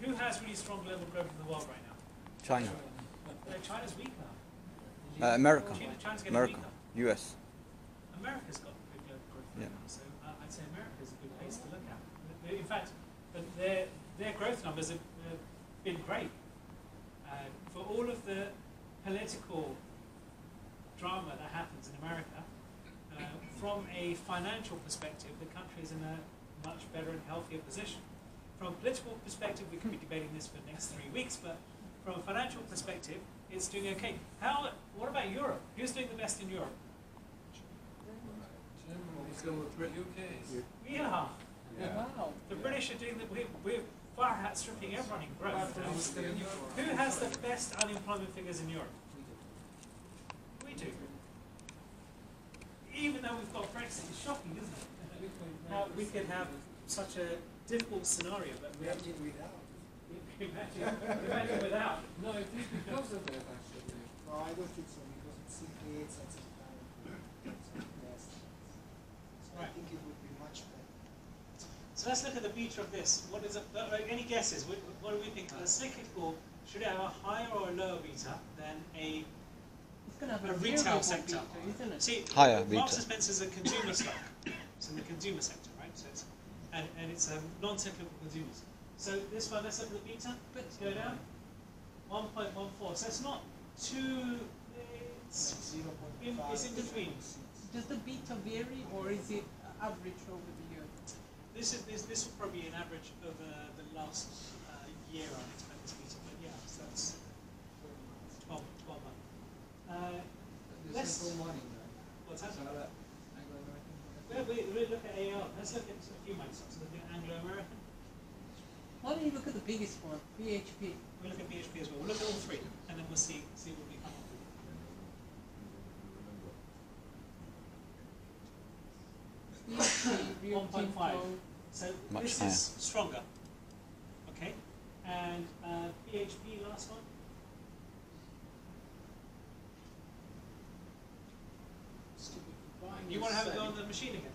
Who has really strong global growth in the world right now? China. China's weak now. America. China's getting America. weaker. US. America's got good global growth right Yeah. now, so I'd say America is a good place to look at. In fact, their growth numbers have been great. For all of the political drama that happens in America, from a financial perspective, the country is in a much better and healthier position. From a political perspective, we could be debating this for the next 3 weeks, but from a financial perspective, it's doing okay. What about Europe? Who's doing the best in Europe? We are. Yeah. Wow. The British are doing we're far outstripping everyone in growth. Who has the best unemployment figures in Europe? We do. Even though we've got Brexit, it's shocking, isn't it? How we could have such a difficult scenario, but we have to imagine without. No, it is because of that actually. No, I don't think so, because it simply creates at some time. So I think it would be much better. So let's look at the beta of this. What is it? Any guesses? What do we think? A cyclical, should it have a higher or a lower beta than a It's going to have A a retail variable sector. beta, isn't it? See, Higher Marks beta. and Spencer is a consumer stock. It's in the consumer sector, right? So it's, and it's non-cyclical consumers. So this one, let's look at the beta. Let's go down. 1.14. So it's not too. It's in between. Does the beta vary, or is it average over the year? This will probably be an average over the last year. I expect this beta, but yeah, so that's 12 months. This is all money, right? What's that? So that Anglo-American. We look at AR. Let's look at a few mining stocks. Look at Anglo-American. Why don't you look at the biggest one, BHP? We'll look at BHP as well. We'll look at all three, and then we'll see what we come up with. BHP, Rio 1.5. Tinto. So Much this higher. is stronger. Okay, and BHP last one. You want to have a go on the machine again?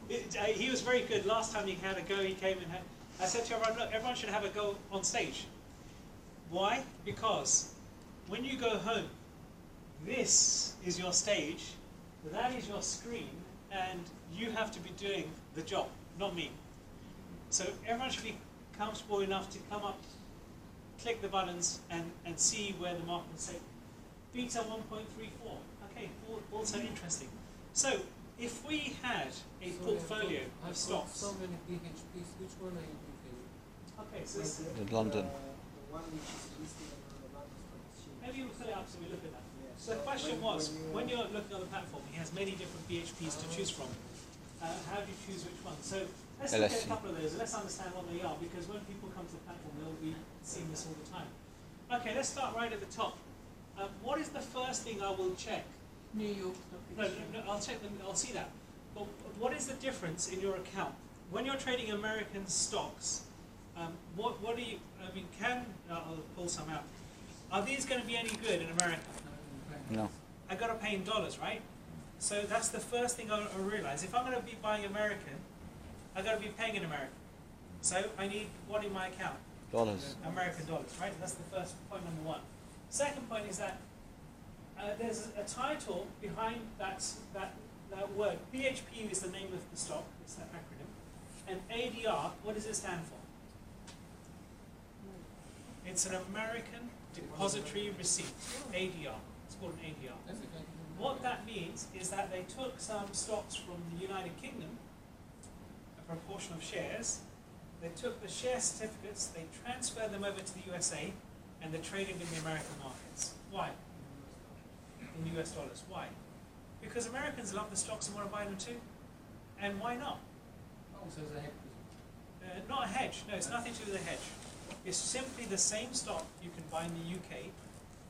Is that he was very good last time. He had a go. He came and had. I said to everyone, look, everyone should have a go on stage. Why? Because when you go home, this is your stage, that is your screen, and you have to be doing the job, not me. So everyone should be comfortable enough to come up, click the buttons, and see where the market is safe. Beta 1.34. Okay, also interesting. So if we had a portfolio I've of got stocks. so many BHPs. Which one are you picking? Okay, so this, In London. The one which is listed on the London Stock Exchange. maybe we'll fill it up so we look at that. Yeah. So the question was, when you're looking on the platform, he has many different BHPs to choose from. How do you choose which one? So let's look at a LSE. couple of those and let's understand what they are, because when people come to the platform, they'll be seeing this all the time. Okay, let's start right at the top. What is the first thing I will check? New York Stock No, Exchange. I'll check them. I'll see that. But what is the difference in your account when you're trading American stocks? What do you? I mean, I'll pull some out. Are these going to be any good in America? No. I got to pay in dollars, right? So that's the first thing I realize. If I'm going to be buying American, I got to be paying in American. So I need what in my account? Dollars. American dollars, right? That's the first point, number one. Second point is that there's a title behind that word. BHP is the name of the stock, it's that acronym. And ADR, what does it stand for? It's an American Depository Receipt, ADR. It's called an ADR. That's okay. What that means is that they took some stocks from the United Kingdom, a proportion of shares, they took the share certificates, they transferred them over to the USA, and they traded in the American markets. Why? In US dollars. Why? Because Americans love the stocks and want to buy them too. And why not? Oh, so it's a hedge. Not a hedge. No, it's nothing to do with a hedge. It's simply the same stock you can buy in the UK,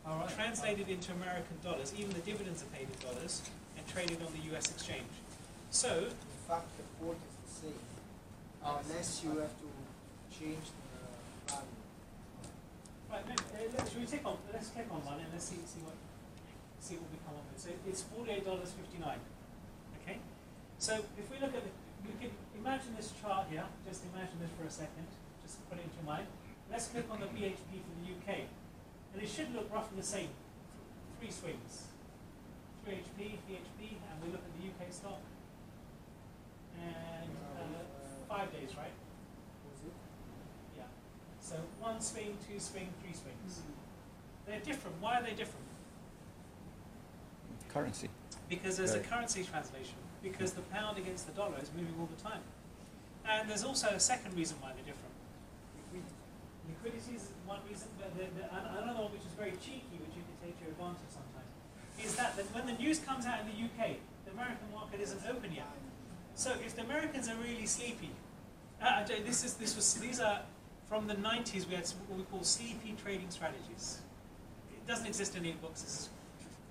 All right. translated into American dollars, even the dividends are paid in dollars, and traded on the US exchange. So, In fact, the port is the same, unless you have to change the value. right, should we take on? Let's click on one and let's see what we come up with. So it's $48.59. Okay. So if we look at you can imagine this chart here. Just imagine this for a second. Just put it into your mind. let's click on the BHP for the UK, and it should look roughly the same. 3 swings. 3HP, BHP, and we look at the UK stock. And 5 days, right? Was it? Yeah. So 1 swing, 2 swing, 3 swings. They're different. Why are they different? Currency. Because there's a Right. currency translation. Because the pound against the dollar is moving all the time. And there's also a second reason why they're different. Liquidity is one reason, but another one which is very cheeky, which you can take to your advantage sometimes, is that when the news comes out in the UK, the American market isn't open yet. So if the Americans are really sleepy, these are from the 90s. We had what we call sleepy trading strategies. It doesn't exist in any books. This is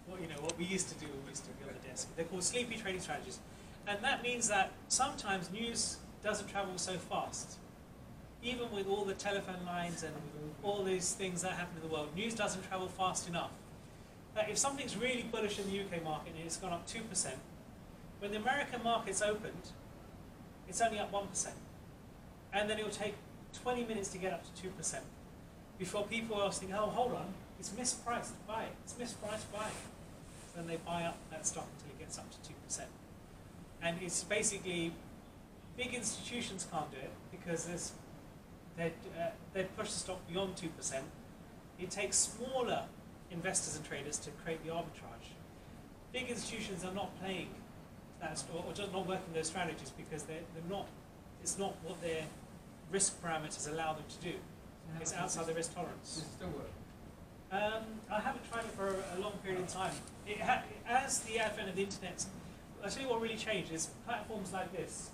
what we used to do when we used to be on the desk. They're called sleepy trading strategies, and that means that sometimes news doesn't travel so fast. Even with all the telephone lines and all these things that happen in the world, news doesn't travel fast enough. If something's really bullish in the UK market and it's gone up 2%, when the American market's opened, it's only up 1%. And then it will take 20 minutes to get up to 2% before people are thinking, oh, hold on, it's mispriced, buy it. It's mispriced, buy it. So then they buy up that stock until it gets up to 2%. And it's basically, big institutions can't do it because they'd push the stock beyond 2%. It takes smaller investors and traders to create the arbitrage. Big institutions are not playing that, or just not working those strategies because it's not what their risk parameters allow them to do. It's outside the risk tolerance. Does it still work? I haven't tried it for a long period of time. As the advent of the internet, I'll tell you what really changed is platforms like this.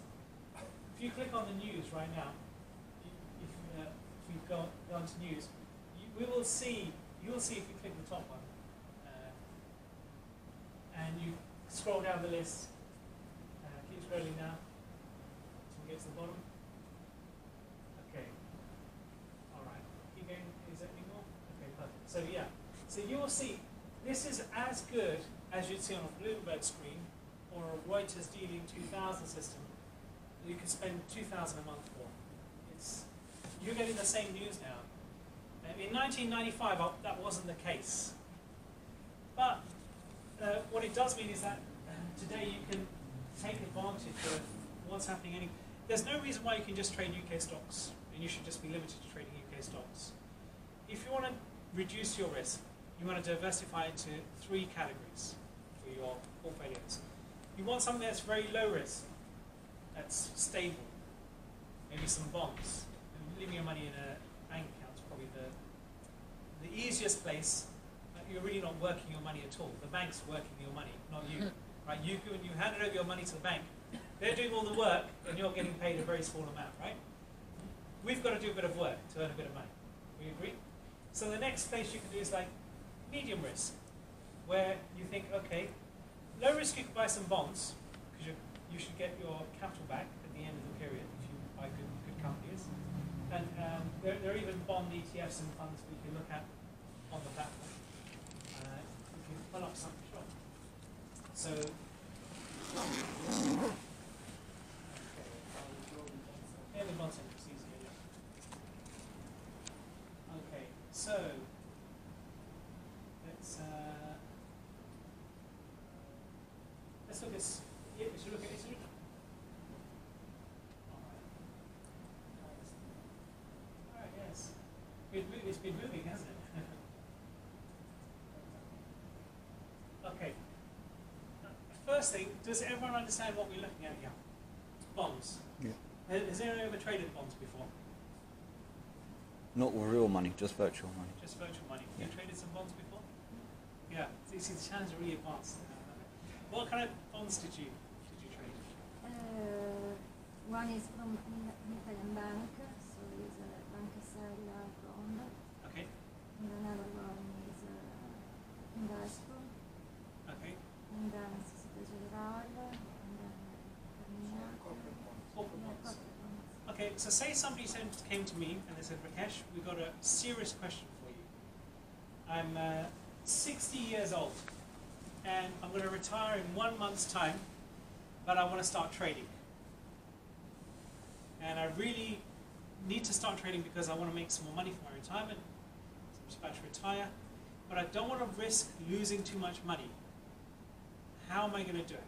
If you click on the news right now, if you go onto news, you will see if you click the top one, and you scroll down the list, keep scrolling down until we get to the bottom. Okay, all right, keep going. Is there any more? Okay, perfect. So yeah, so you will see this is as good as you'd see on a Bloomberg screen or a Reuters Dealing 2000 system. You can spend $2,000 a month for. You're getting the same news now. In 1995, that wasn't the case. But what it does mean is that today you can take advantage of what's happening. There's no reason why you can just trade UK stocks, and you should just be limited to trading UK stocks. If you want to reduce your risk, you want to diversify into 3 categories for your portfolios. You want something that's very low risk, that's stable, maybe some bonds. Leaving your money in a bank account is probably the easiest place. You're really not working your money at all. The bank's working your money, not you. Right? When you hand over your money to the bank, they're doing all the work, and you're getting paid a very small amount, right? We've got to do a bit of work to earn a bit of money. We agree? So the next place you can do is like medium risk, where you think, okay, low risk you can buy some bonds, because you should get your capital back at the end of the period if you buy good companies. And there are even bond ETFs and funds we can look at on the platform. We can pull up some shop. So, yeah, the bond center is easier. Yeah. Okay, so let's look at. Yeah, we should look at Italy. Yes. It's been moving, hasn't it? Okay. First thing, does everyone understand what we're looking at here? Bonds. Yeah. Has anyone ever traded bonds before? Not with real money, just virtual money. Just virtual money. Yeah. You traded some bonds before? Yeah. So you see, the challenge is really advanced. What kind of bonds did you trade? One is from an Italian bank, so it's a Banca Sella bond. Okay. And another one is Invesco. Okay. And then Societe Generale. And then Terminato. Corporate Yeah, bonds. corporate bonds. Okay, so say somebody came to me and they said, Rakesh, we've got a serious question for you. I'm 60 years old and I'm going to retire in 1 month's time, but I want to start trading. And I really need to start trading because I want to make some more money for my retirement. I'm just about to retire, but I don't want to risk losing too much money. How am I going to do it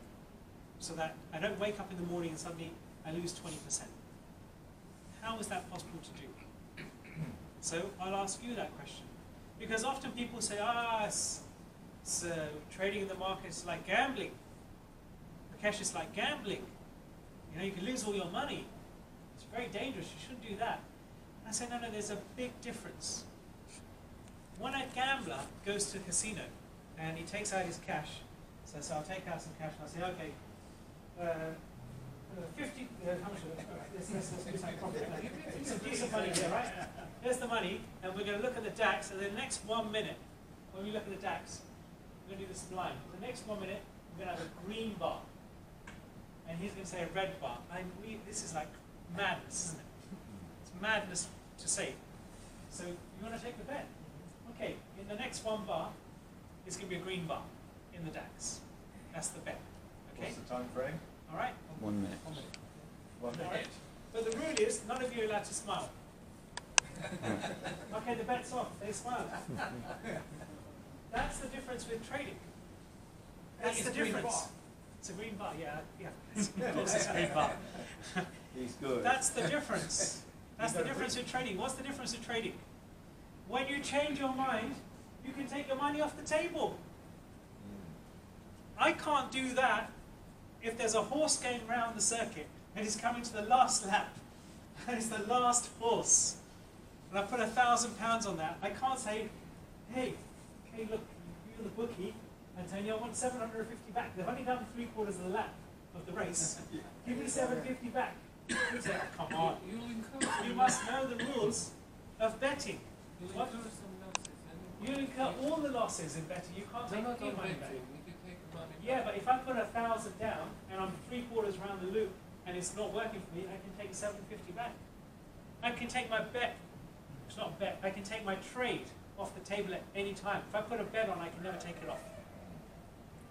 so that I don't wake up in the morning and suddenly I lose 20%? How is that possible to do? So I'll ask you that question. Because often people say, trading in the market is like gambling. Rakesh, it's like gambling. You know, you can lose all your money. It's very dangerous, you shouldn't do that. And I say, no, there's a big difference. When a gambler goes to a casino and he takes out his cash, so I'll take out some cash and I'll say, okay, 50, how much of it? Let's do some profit. Some decent money here, right? Here's the money, and we're going to look at the DAX, and the next 1 minute, when we look at the DAX, we're going to do this blind. The next 1 minute, we're going to have a green bar. And he's going to say a red bar. This is like madness, isn't it? It's madness to say. So you want to take the bet. Okay, in the next 1 bar, it's going to be a green bar in the DAX. That's the bet. Okay? What's the time frame? All right? 1 minute. 1 minute. All right. But the rule is, none of you are allowed to smile. Okay, the bet's off. They smile. That's the difference with trading. That's the difference. It's a green bar, yeah. Of course it's a green bar. He's good. That's the difference. That's the difference with trading. What's the difference with trading? When you change your mind, you can take your money off the table. I can't do that if there's a horse going round the circuit and he's coming to the last lap and it's the last horse and I put £1,000 on that. I can't say, hey, look, you're the bookie, and tell you I want 750 back. They've only done 3/4 of the lap of the race. Give me 750 back. You say, oh, come on. You must know the rules of betting. What? You'll incur all the losses in betting. You can't take any money back. Yeah, but if I put 1,000 down and I'm 3/4 round the loop and it's not working for me, I can take 750 back. I can take my bet. It's not a bet. I can take my trade off the table at any time. If I put a bet on, I can never take it off.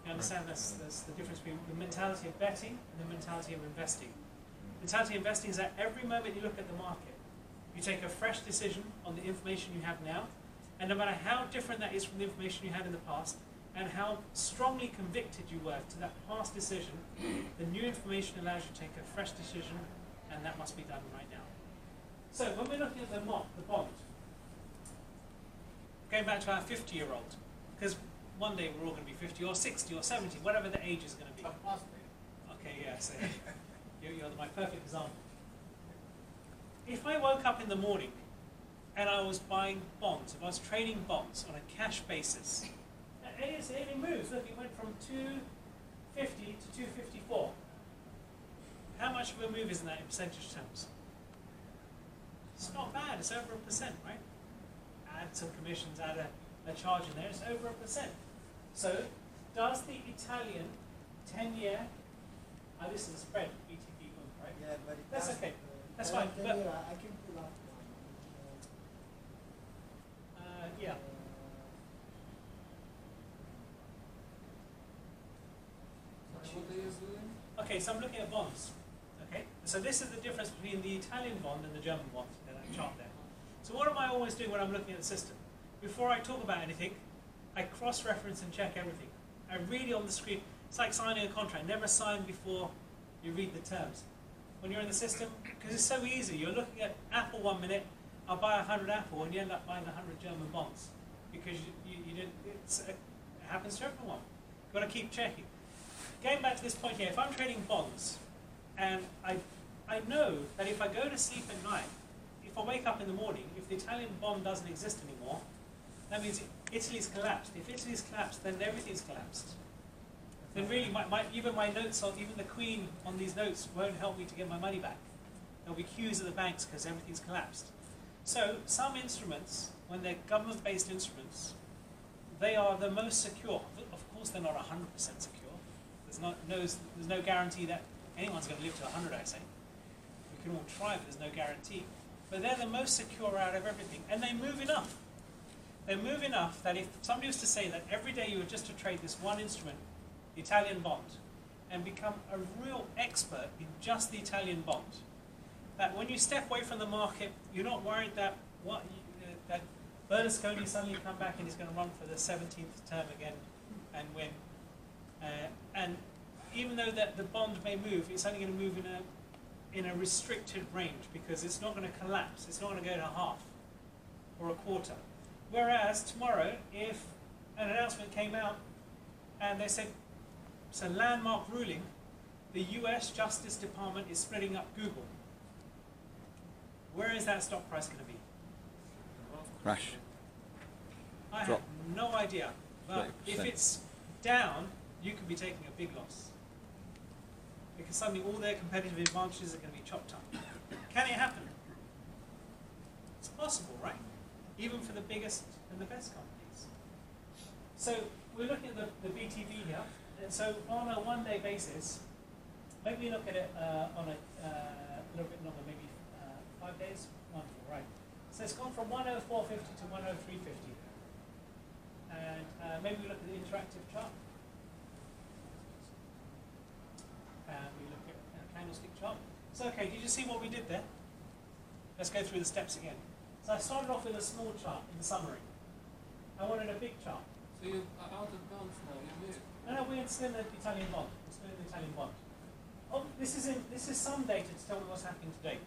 You understand? That's the difference between the mentality of betting and the mentality of investing. The mentality of investing is that every moment you look at the market, you take a fresh decision on the information you have now, and no matter how different that is from the information you had in the past, and how strongly convicted you were to that past decision, the new information allows you to take a fresh decision, and that must be done right now. So when we're looking at the bond, going back to our 50-year-old, because one day we're all going to be 50 or 60 or 70, whatever the age is going to be. Okay, yeah, so you're my perfect example. If I woke up in the morning and I was buying bonds, if I was trading bonds on a cash basis, it moves. Look, it went from 250 to 254. How much of a move is that in percentage terms? It's not bad. It's over 1%, right? Add some commissions, add a charge in there. It's over 1%. So, does the Italian 10-year? This is a spread, BTP book, right? Yeah, but that's okay. That's fine. But, I can pull up one. yeah. Okay, so I'm looking at bonds. Okay, so this is the difference between the Italian bond and the German bond. That chart there. So what am I always doing when I'm looking at the system? Before I talk about anything, I cross-reference and check everything. I read it on the screen. It's like signing a contract. Never sign before you read the terms. When you're in the system, because it's so easy. You're looking at Apple 1 minute. I'll buy 100 Apple, and you end up buying 100 German bonds because you didn't. It happens to everyone. You've got to keep checking. Going back to this point here, if I'm trading bonds, and I know that if I go to sleep at night, if I wake up in the morning, if the Italian bond doesn't exist anymore, that means Italy's collapsed. If Italy's collapsed, then everything's collapsed. Then really, even my notes, even the Queen on these notes won't help me to get my money back. There'll be queues at the banks because everything's collapsed. So some instruments, when they're government-based instruments, they are the most secure. Of course, they're not 100% secure. There's no guarantee that anyone's going to live to 100, I say. We can all try, but there's no guarantee. But they're the most secure out of everything, and they move enough. They move enough that if somebody was to say that every day you were just to trade this one instrument, the Italian bond, and become a real expert in just the Italian bond, that when you step away from the market, you're not worried that that Berlusconi suddenly come back and he's going to run for the 17th term again and win. And even though that the bond may move, it's only going to move in a restricted range because it's not going to collapse. It's not going to go to half or a quarter. Whereas tomorrow, if an announcement came out and they said it's a landmark ruling, the US Justice Department is splitting up Google, where is that stock price going to be? Crash. I Drop. have no idea. But if 30%. it's down, you could be taking a big loss. Because suddenly all their competitive advantages are going to be chopped up. Can it happen? It's possible, right? Even for the biggest and the best companies. So we're looking at the BTV here. And so on a one-day basis, maybe look at it on a little bit longer, maybe 5 days. Wonderful, right? So it's gone from 104.50 to 103.50. And maybe we look at the interactive chart. And we look at a candlestick chart. So okay, did you see what we did there? Let's go through the steps again. So I started off with a small chart in the summary. I wanted a big chart. So you're out of bounds now, you moved. No, we're still in the Italian bond. We're still in the Italian bond. Oh, this is some data to tell me what's happening today,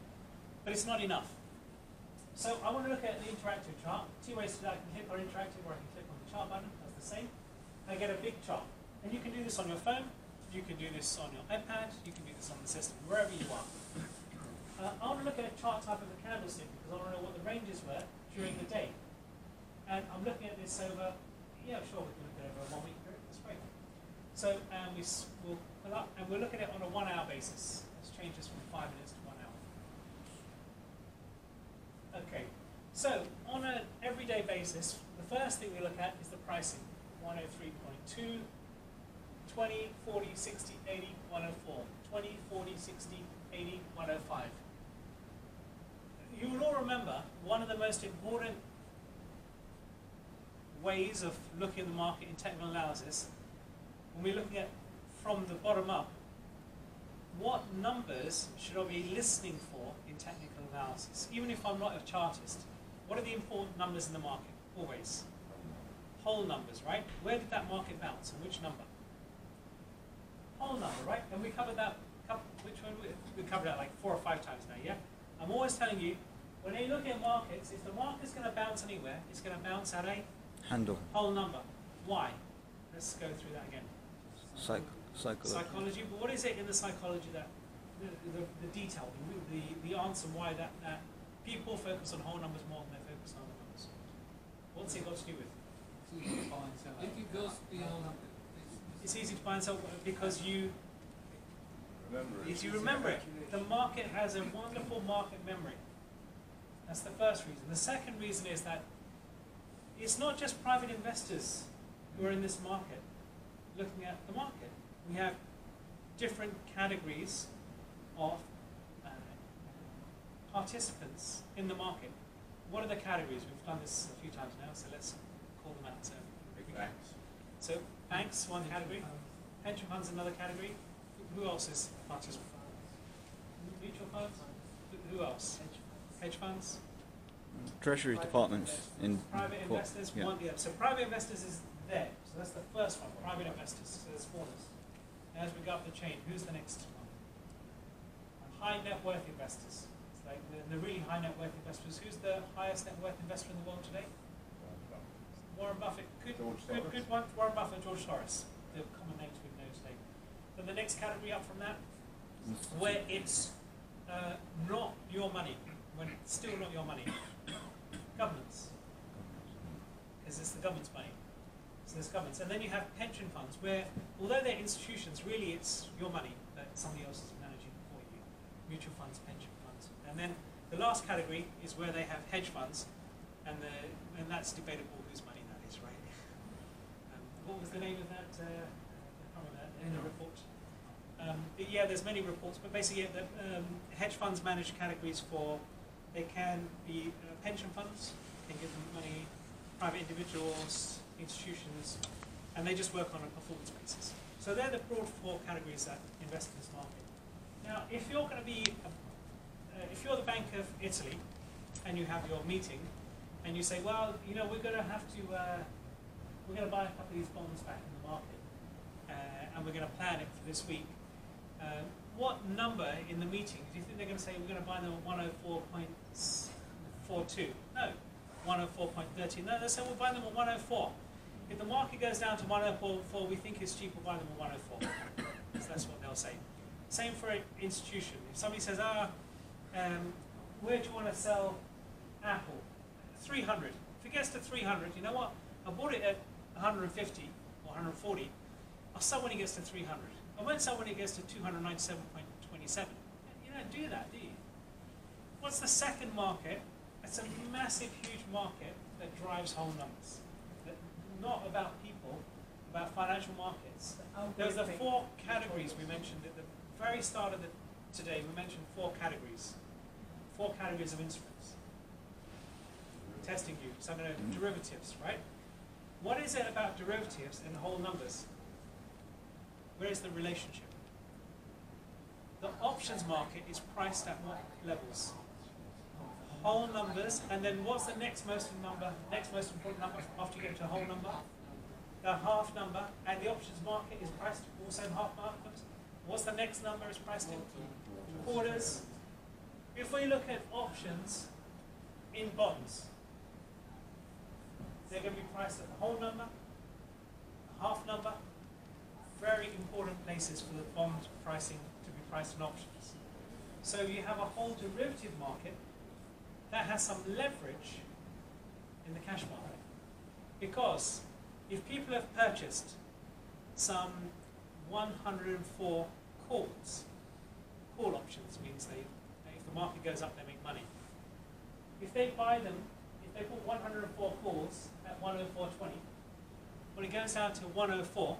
but it's not enough. So I want to look at the interactive chart. Two ways to do that. I can click on interactive, or I can click on the chart button. That's the same. I get a big chart, and you can do this on your phone. You can do this on your iPad. You can do this on the system, wherever you are. I want to look at a chart type of a candlestick because I want to know what the ranges were during the day. And I'm looking at this over. Yeah, sure, we can look at it over a 1 week period. That's great. So we'll pull up, and we'll look at it on a 1 hour basis. Let's change this from 5 minutes to 1 hour. Okay, so on an everyday basis, the first thing we look at is the pricing. 103.2, 20, 40, 60, 80, 104. 20, 40, 60, 80, 105. You will all remember one of the most important ways of looking at the market in technical analysis, when we're looking at from the bottom up, what numbers should I be listening for in technical analysis? Even if I'm not a chartist, what are the important numbers in the market? Always. Whole numbers, right? Where did that market bounce and which number? Whole number, right? And we covered that, which one? We covered that like 4 or 5 times now, yeah? I'm always telling you, when you look at markets, if the market's going to bounce anywhere, it's going to bounce at a Handle. whole number. Why? Let's go through that again. Psychology, but what is it in the psychology that, the detail, the answer why that people focus on whole numbers more than they focus on other numbers? What's it got to do with? If it goes beyond, It's easy to buy and sell because you Remember, remember it. The market has a wonderful market memory. That's the first reason. The second reason is that it's not just private investors who are in this market looking at the market. We have different categories of participants in the market. What are the categories? We've done this a few times now, so let's call them out. So, big banks. so banks, one category. Pension funds, another category. Who else is a participant? Mutual funds? Who else? Hedge funds? Treasury departments in Private investors, yeah. So private investors is there. So that's the first one, private investors. So there's 4. As we go up the chain, who's the next one? High net worth investors. It's like the really high net worth investors. Who's the highest net worth investor in the world today? Warren Buffett. Good one. Warren Buffett, George Soros. The common names we know today. Then the next category up from that, where it's not your money, when it's still not your money. Governments. Because it's the government's money. So there's governments. And then you have pension funds where, although they're institutions, really it's your money that somebody else is managing for you. Mutual funds, pension funds. And then the last category is where they have hedge funds, and that's debatable whose money that is, right? What was the name of that? I can't remember in the report. Yeah, there's many reports, but basically the hedge funds manage categories for, they can be pension funds, can give them money, private individuals, institutions, and they just work on a performance basis. So they're the broad 4 categories that invest in this market. Now, if you're going to be if you're the Bank of Italy and you have your meeting and you say, well, you know, we're going to have to, we're going to buy a couple of these bonds back in the market and we're going to plan it for this week. What number in the meeting do you think they're going to say we're going to buy them at 104.42? No, 104.30. No, they say we'll buy them at 104. If the market goes down to 104, we think it's cheap, we'll buy them at 104. So that's what they'll say. Same for an institution. If somebody says, where do you want to sell Apple? 300. If it gets to 300, you know what? I bought it at 150 or 140. I'll sell when it gets to 300. I won't sell when it gets to 297.27. You don't do that, do you? What's the second market? It's a massive, huge market that drives whole numbers. Not about people, about financial markets. There's the 4 categories we mentioned at the very start of today. We mentioned 4 categories. 4 categories of instruments. Testing you. So I'm going to derivatives, right? What is it about derivatives and whole numbers? Where is the relationship? The options market is priced at what levels? Whole numbers, and then what's the next most important number after you get to a whole number? The half number, and the options market is priced also in half numbers. What's the next number is priced in? Quarters. If we look at options in bonds, they're going to be priced at the whole number, the half number. Very important places for the bond pricing to be priced in options. So you have a whole derivative market that has some leverage in the cash market. Because if people have purchased some 104 calls, call options means if the market goes up, they make money. If they buy them, if they put 104 calls at 104.20, when it goes down to 104,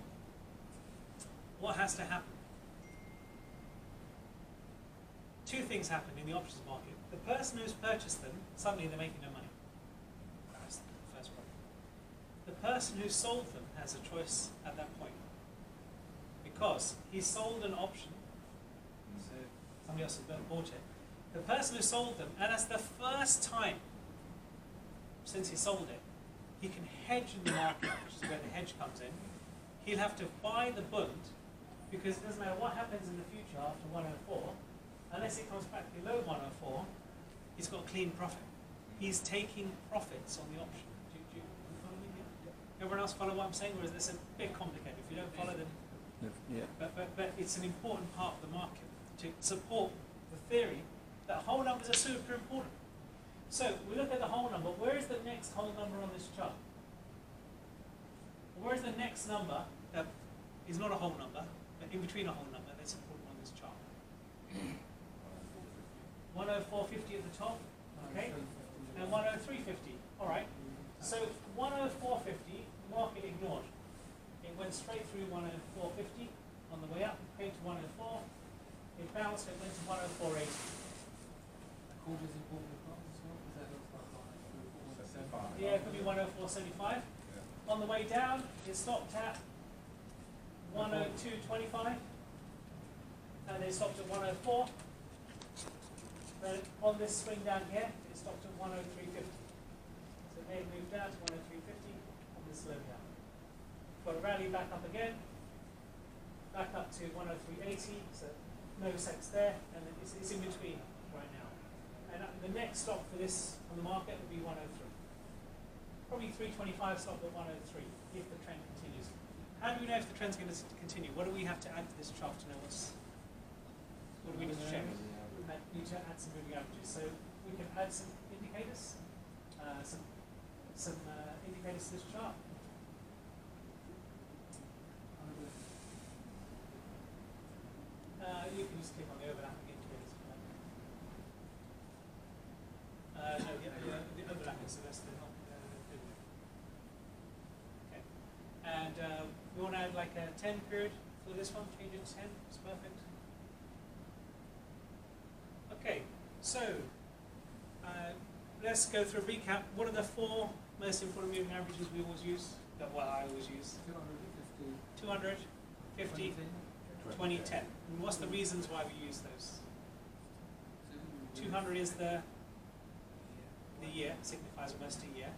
what has to happen? 2 things happen in the options market. The person who's purchased them, suddenly they're making no money. That's the first problem. The person who sold them has a choice at that point. Because he sold an option, so somebody else has bought it. The person who sold them, and that's the first time since he sold it, he can hedge in the market, which is where the hedge comes in. He'll have to buy the bond, because it doesn't matter what happens in the future after 104, unless it comes back below 104, he's got a clean profit. He's taking profits on the option. Do you follow me here? Everyone else follow what I'm saying, or is this a bit complicated? If you don't follow, then... Yeah. But it's an important part of the market to support the theory that whole numbers are super important. So we look at the whole number. Where is the next whole number on this chart? Where is the next number that is not a whole number, but in between a whole number that's important on this chart? 104.50 at the top, okay, and 103.50. All right. So 104.50, market ignored. It went straight through 104.50 on the way up, came to 104. It bounced. It went to 104.80. Quarters important as well, because that looks like Yeah, it could be 104.75. On the way down, it stopped at 102.25, and it stopped at 104. Then on this swing down here, it stopped at 103.50. So it moved down to 103.50 on this slow down. Got a rally back up again, back up to 103.80. So no sex there, and it's in between right now. And the next stop for this on the market would be 103. Probably 325 stop at 103 if the trend continues. How do we know if the trend's going to continue? What do we have to add to this chart to know what do we need to check? We need to add some moving averages. So we can add some indicators, some indicators to this chart. You can just click on the overlapping indicators. No, the overlapping, so that's the not. Okay. And we want to add like a 10 period for this one, change it to 10, it's perfect. Okay, so let's go through a recap. What are the 4 most important moving averages we always use? Well, I always use 200, 50, 20, 10. And what's the reasons why we use those? 200 is the year, signifies almost a year.